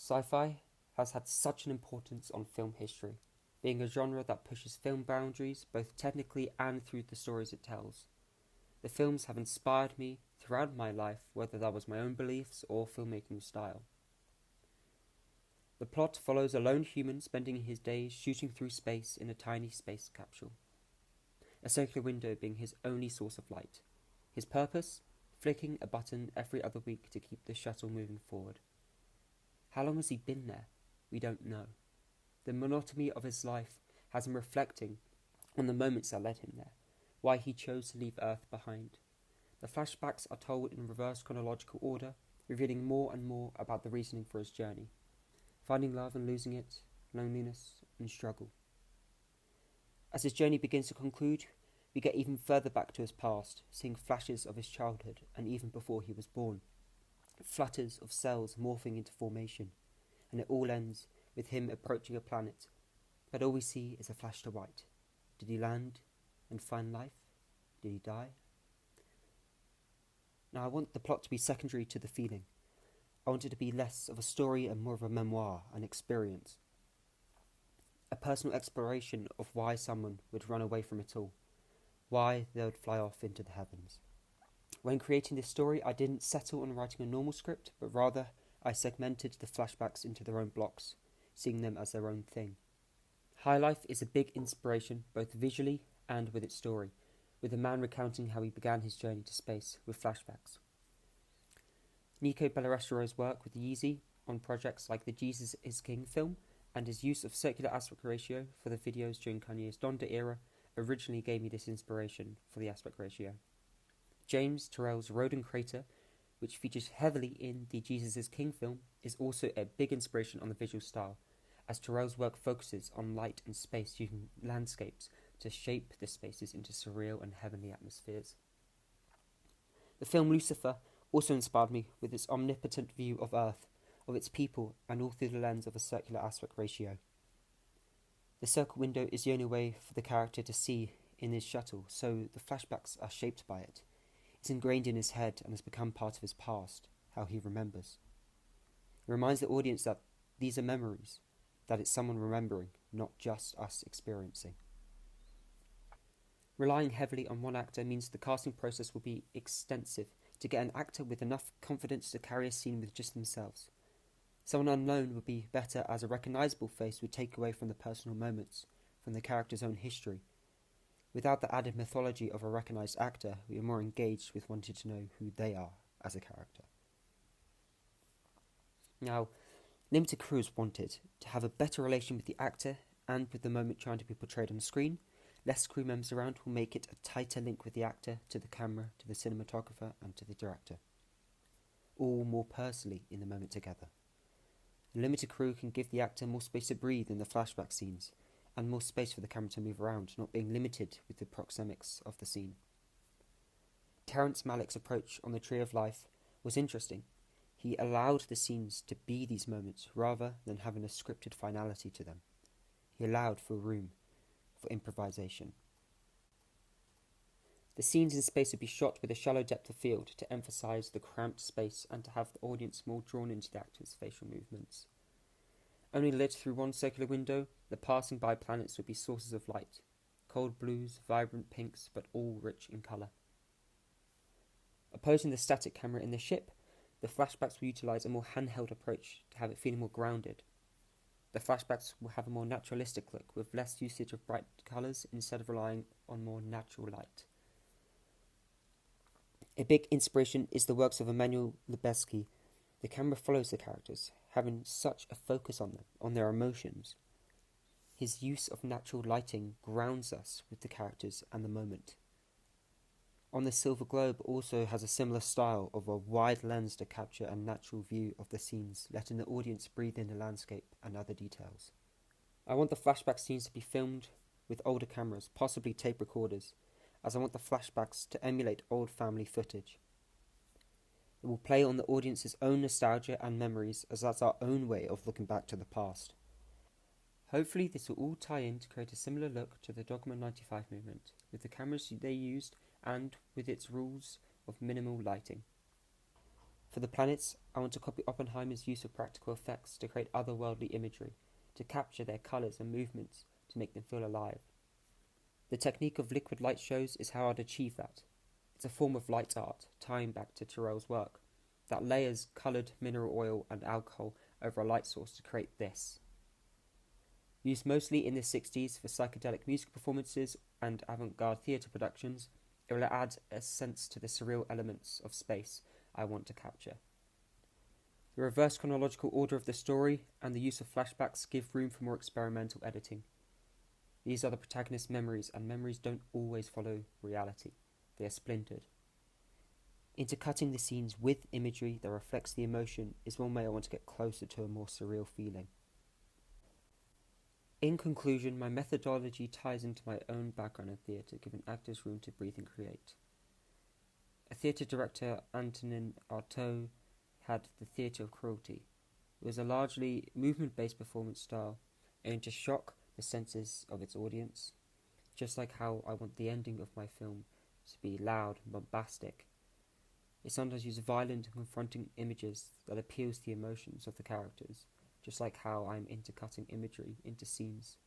Sci-fi has had such an importance on film history, being a genre that pushes film boundaries both technically and through the stories it tells. The films have inspired me throughout my life, whether that was my own beliefs or filmmaking style. The plot follows a lone human spending his days shooting through space in a tiny space capsule, a circular window being his only source of light. His purpose? Flicking a button every other week to keep the shuttle moving forward. How long has he been there? We don't know. The monotony of his life has him reflecting on the moments that led him there, why he chose to leave Earth behind. The flashbacks are told in reverse chronological order, revealing more and more about the reasoning for his journey. Finding love and losing it, loneliness and struggle. As his journey begins to conclude, we get even further back to his past, seeing flashes of his childhood and even before he was born. Flutters of cells morphing into formation, and it all ends with him approaching a planet, but all we see is a flash to white. Did he land and find life? Did he die? Now I want the plot to be secondary to the feeling. I want it to be less of a story and more of a memoir, an experience. A personal exploration of why someone would run away from it all, why they would fly off into the heavens. When creating this story, I didn't settle on writing a normal script, but rather I segmented the flashbacks into their own blocks, seeing them as their own thing. High Life is a big inspiration, both visually and with its story, with the man recounting how he began his journey to space with flashbacks. Nico Bellarestero's work with Yeezy on projects like the Jesus is King film and his use of circular aspect ratio for the videos during Kanye's Donda era originally gave me this inspiration for the aspect ratio. James Turrell's Roden Crater, which features heavily in the Jesus is King film, is also a big inspiration on the visual style, as Turrell's work focuses on light and space using landscapes to shape the spaces into surreal and heavenly atmospheres. The film Lucifer also inspired me with its omnipotent view of Earth, of its people, and all through the lens of a circular aspect ratio. The circle window is the only way for the character to see in his shuttle, so the flashbacks are shaped by it. It's ingrained in his head and has become part of his past, how he remembers. It reminds the audience that these are memories, that it's someone remembering, not just us experiencing. Relying heavily on one actor means the casting process will be extensive to get an actor with enough confidence to carry a scene with just themselves. Someone unknown would be better, as a recognisable face would take away from the personal moments, from the character's own history. Without the added mythology of a recognised actor, we are more engaged with wanting to know who they are as a character. Now, limited crews wanted to have a better relation with the actor and with the moment trying to be portrayed on screen. Less crew members around will make it a tighter link with the actor, to the camera, to the cinematographer and to the director. All more personally in the moment together. A limited crew can give the actor more space to breathe in the flashback scenes, and more space for the camera to move around, not being limited with the proxemics of the scene. Terrence Malick's approach on the Tree of Life was interesting. He allowed the scenes to be these moments rather than having a scripted finality to them. He allowed for room for improvisation. The scenes in space would be shot with a shallow depth of field to emphasise the cramped space and to have the audience more drawn into the actor's facial movements. Only lit through one circular window, the passing by planets would be sources of light, cold blues, vibrant pinks, but all rich in colour. Opposing the static camera in the ship, the flashbacks will utilise a more handheld approach to have it feeling more grounded. The flashbacks will have a more naturalistic look, with less usage of bright colours instead of relying on more natural light. A big inspiration is the works of Emmanuel Lubezki. The camera follows the characters, having such a focus on them, on their emotions. His use of natural lighting grounds us with the characters and the moment. On the Silver Globe also has a similar style of a wide lens to capture a natural view of the scenes, letting the audience breathe in the landscape and other details. I want the flashback scenes to be filmed with older cameras, possibly tape recorders, as I want the flashbacks to emulate old family footage. It will play on the audience's own nostalgia and memories, as that's our own way of looking back to the past. Hopefully this will all tie in to create a similar look to the Dogma 95 movement, with the cameras they used and with its rules of minimal lighting. For the planets, I want to copy Oppenheimer's use of practical effects to create otherworldly imagery, to capture their colours and movements, to make them feel alive. The technique of liquid light shows is how I'd achieve that. It's a form of light art, tying back to Turrell's work, that layers coloured mineral oil and alcohol over a light source to create this. Used mostly in the 60s for psychedelic music performances and avant-garde theatre productions, it will add a sense to the surreal elements of space I want to capture. The reverse chronological order of the story and the use of flashbacks give room for more experimental editing. These are the protagonist's memories, and memories don't always follow reality. They are splintered. Intercutting the scenes with imagery that reflects the emotion is one way I want to get closer to a more surreal feeling. In conclusion, my methodology ties into my own background in theatre, giving actors room to breathe and create. A theatre director, Antonin Artaud, had The Theatre of Cruelty. It was a largely movement-based performance style, aimed to shock the senses of its audience, just like how I want the ending of my film to be loud and bombastic. It sometimes uses violent and confronting images that appeals to the emotions of the characters, just like how I'm intercutting imagery into scenes.